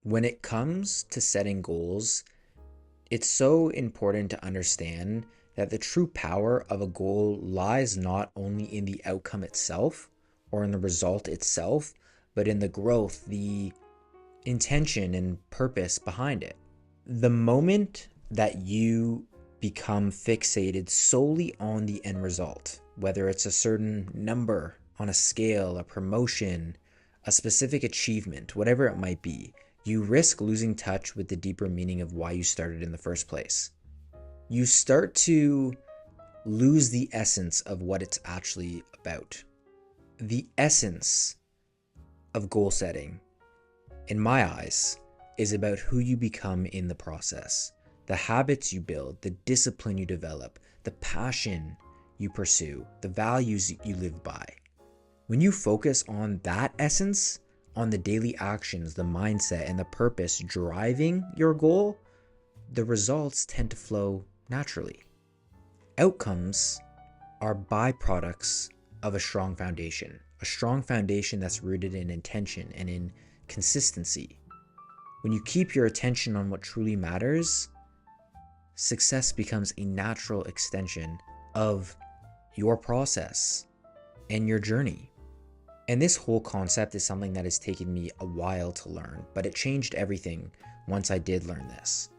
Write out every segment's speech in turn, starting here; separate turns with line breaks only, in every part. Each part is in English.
When it comes to setting goals, it's so important to understand that the true power of a goal lies not only in the outcome itself or in the result itself, but in the growth, the intention, and purpose behind it. The moment that you become fixated solely on the end result, whether it's a certain number on a scale, a promotion, a specific achievement, whatever it might be, you risk losing touch with the deeper meaning of why you started in the first place. You start to lose the essence of what it's actually about. The essence of goal setting, in my eyes, is about who you become in the process, the habits you build, the discipline you develop, the passion you pursue, the values you live by. When you focus on that essence, on the daily actions, the mindset, and the purpose driving your goal, the results tend to flow naturally. Outcomes are byproducts of a strong foundation that's rooted in intention and in consistency. When you keep your attention on what truly matters, success becomes a natural extension of your process and your journey. And this whole concept is something that has taken me a while to learn, but it changed everything once I did learn this.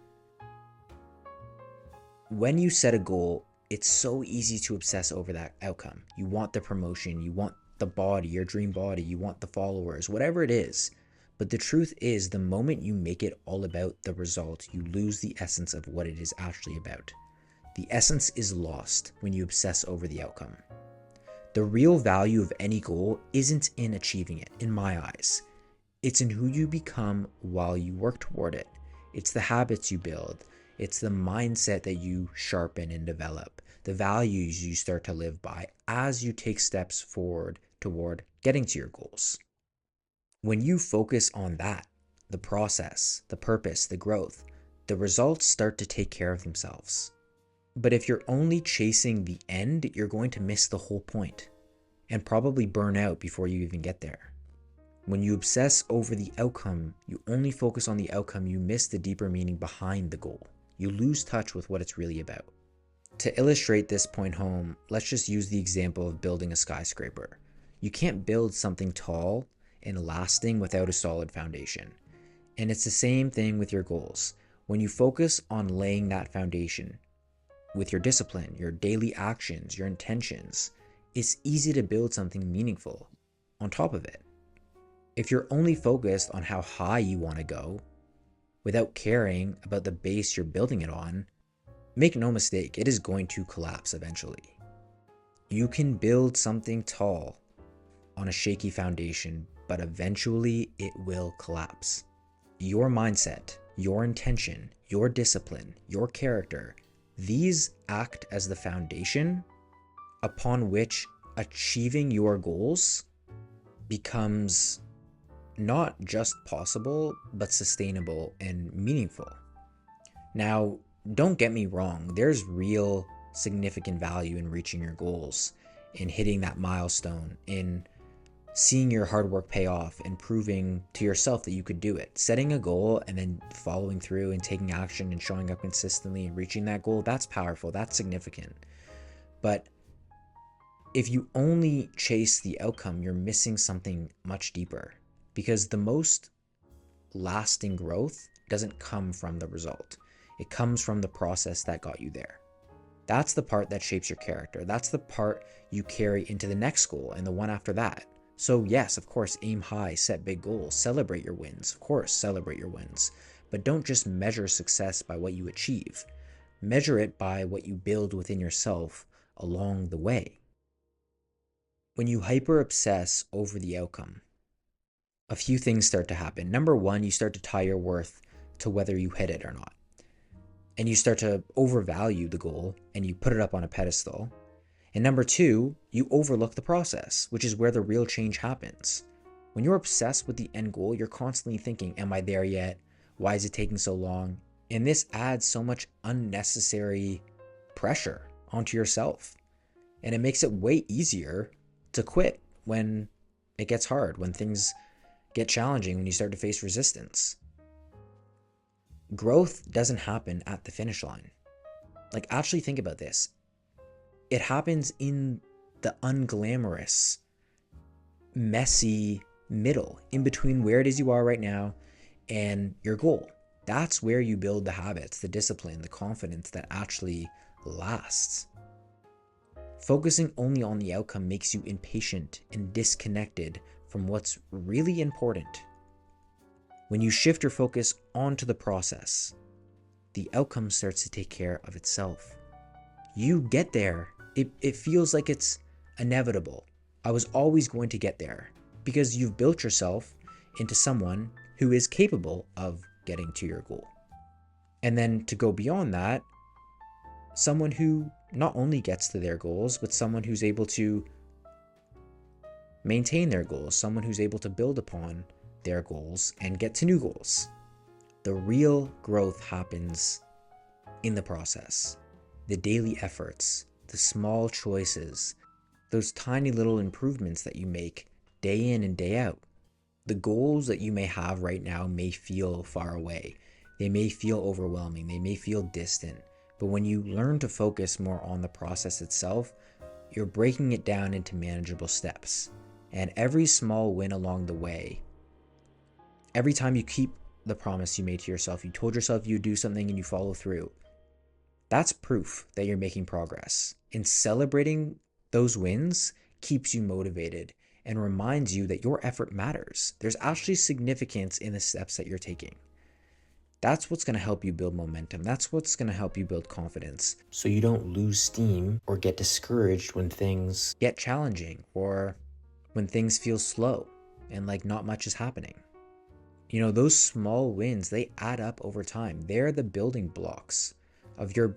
When you set a goal, it's so easy to obsess over that outcome. You want the promotion, you want the body, your dream body, you want the followers, whatever it is. But the truth is, the moment you make it all about the result, you lose the essence of what it is actually about. The essence is lost when you obsess over the outcome. The real value of any goal isn't in achieving it, in my eyes. It's in who you become while you work toward it. It's the habits you build. It's the mindset that you sharpen and develop, the values you start to live by as you take steps forward toward getting to your goals. When you focus on that, the process, the purpose, the growth, the results start to take care of themselves. But if you're only chasing the end, you're going to miss the whole point and probably burn out before you even get there. When you obsess over the outcome, you only focus on the outcome, you miss the deeper meaning behind the goal. You lose touch with what it's really about. To illustrate this point home, let's just use the example of building a skyscraper. You can't build something tall and lasting without a solid foundation. And it's the same thing with your goals. When you focus on laying that foundation with your discipline, your daily actions, your intentions, it's easy to build something meaningful on top of it. If you're only focused on how high you want to go without caring about the base you're building it on, make no mistake, it is going to collapse eventually. You can build something tall on a shaky foundation, but eventually it will collapse. Your mindset, your intention, your discipline, your character, these act as the foundation upon which achieving your goals becomes not just possible, but sustainable and meaningful. Now, don't get me wrong, there's real significant value in reaching your goals, in hitting that milestone, in seeing your hard work pay off and proving to yourself that you could do it. Setting a goal and then following through and taking action and showing up consistently and reaching that goal, that's powerful, that's significant. But if you only chase the outcome, you're missing something much deeper, because the most lasting growth doesn't come from the result. It comes from the process that got you there. That's the part that shapes your character. That's the part you carry into the next goal and the one after that. So yes, of course, aim high, set big goals, celebrate your wins. Of course, celebrate your wins. But don't just measure success by what you achieve. Measure it by what you build within yourself along the way. When you hyper obsess over the outcome, a few things start to happen. Number one, you start to tie your worth to whether you hit it or not. And you start to overvalue the goal and you put it up on a pedestal. And number two, you overlook the process, which is where the real change happens. When you're obsessed with the end goal, you're constantly thinking, am I there yet? Why is it taking so long? And this adds so much unnecessary pressure onto yourself. And it makes it way easier to quit when it gets hard, when things get challenging, when you start to face resistance. growth doesn't happen at the finish line. Like, actually think about this. It happens in the unglamorous, messy middle, in between where it is you are right now and your goal. That's where you build the habits, the discipline, the confidence that actually lasts. Focusing only on the outcome makes you impatient and disconnected from what's really important. When you shift your focus onto the process, the outcome starts to take care of itself. You get there. It feels like it's inevitable. I was always going to get there because you've built yourself into someone who is capable of getting to your goal. And then to go beyond that, someone who not only gets to their goals, but someone who's able to maintain their goals, someone who's able to build upon their goals and get to new goals. The real growth happens in the process. The daily efforts, the small choices, those tiny little improvements that you make day in and day out. The goals that you may have right now may feel far away. They may feel overwhelming. They may feel distant. But when you learn to focus more on the process itself, you're breaking it down into manageable steps. And every small win along the way, every time you keep the promise you made to yourself, you told yourself you'd do something and you follow through, that's proof that you're making progress. And celebrating those wins keeps you motivated and reminds you that your effort matters. There's actually significance in the steps that you're taking. That's what's going to help you build momentum. That's what's going to help you build confidence, so you don't lose steam or get discouraged when things get challenging or when things feel slow and like not much is happening. You know, those small wins, they add up over time. They're the building blocks of your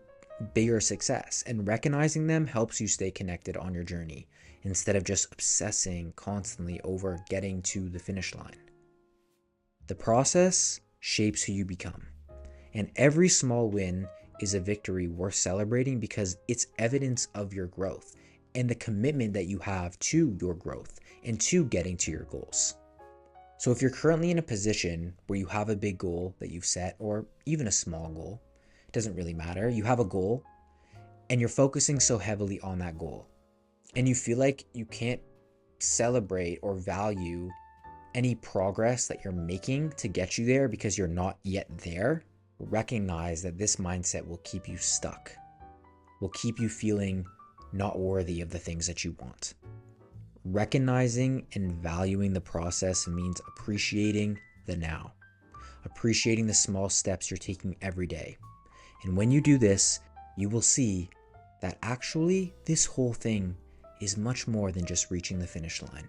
bigger success, and recognizing them helps you stay connected on your journey instead of just obsessing constantly over getting to the finish line. The process shapes who you become, and every small win is a victory worth celebrating because it's evidence of your growth and the commitment that you have to your growth and to getting to your goals. So if you're currently in a position where you have a big goal that you've set, or even a small goal, it doesn't really matter. You have a goal and you're focusing so heavily on that goal, and you feel like you can't celebrate or value any progress that you're making to get you there because you're not yet there, recognize that this mindset will keep you stuck, will keep you feeling not worthy of the things that you want. Recognizing and valuing the process means appreciating the now, appreciating the small steps you're taking every day. And when you do this, you will see that actually this whole thing is much more than just reaching the finish line.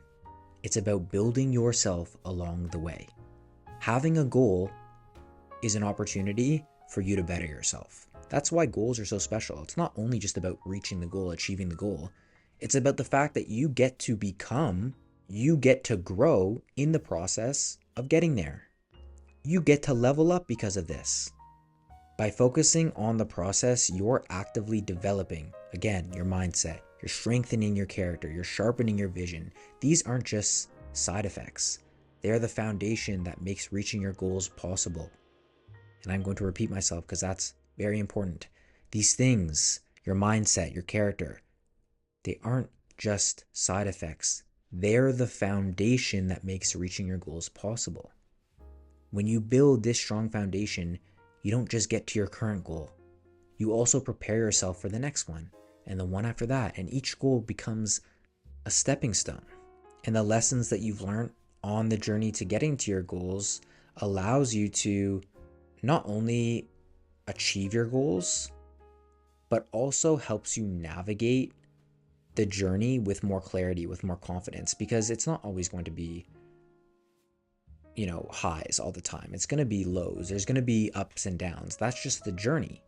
It's about building yourself along the way. Having a goal is an opportunity for you to better yourself. That's why goals are so special. It's not only just about reaching the goal, achieving the goal. It's about the fact that you get to become, you get to grow in the process of getting there. You get to level up because of this. By focusing on the process, you're actively developing, again, your mindset. You're strengthening your character. You're sharpening your vision. These aren't just side effects. They are the foundation that makes reaching your goals possible. And I'm going to repeat myself because that's very important. These things, your mindset, your character, they aren't just side effects. They're the foundation that makes reaching your goals possible. When you build this strong foundation, you don't just get to your current goal. You also prepare yourself for the next one and the one after that. And each goal becomes a stepping stone. And the lessons that you've learned on the journey to getting to your goals allows you to not only achieve your goals, but also helps you navigate the journey with more clarity, with more confidence, because it's not always going to be, highs all the time. It's going to be lows. There's going to be ups and downs. That's just the journey.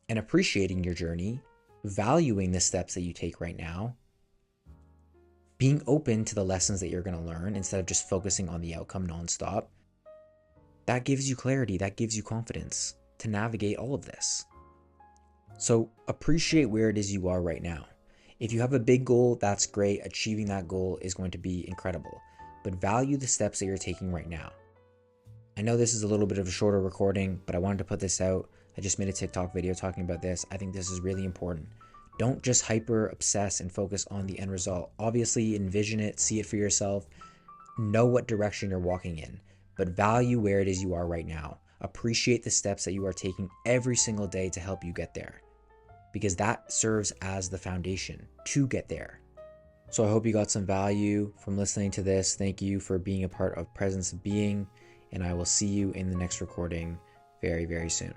And appreciating your journey, valuing the steps that you take right now, being open to the lessons that you're going to learn instead of just focusing on the outcome nonstop, that gives you clarity, that gives you confidence to navigate all of this. So appreciate where it is you are right now. If you have a big goal, that's great. Achieving that goal is going to be incredible. But value the steps that you're taking right now. I know this is a little bit of a shorter recording, but I wanted to put this out. I just made a TikTok video talking about this. I think this is really important. Don't just hyper obsess and focus on the end result. Obviously, envision it, see it for yourself, know what direction you're walking in, but value where it is you are right now. Appreciate the steps that you are taking every single day to help you get there, because that serves as the foundation to get there. So I hope you got some value from listening to this. Thank you for being a part of Presence of Being, and I will see you in the next recording very, very soon.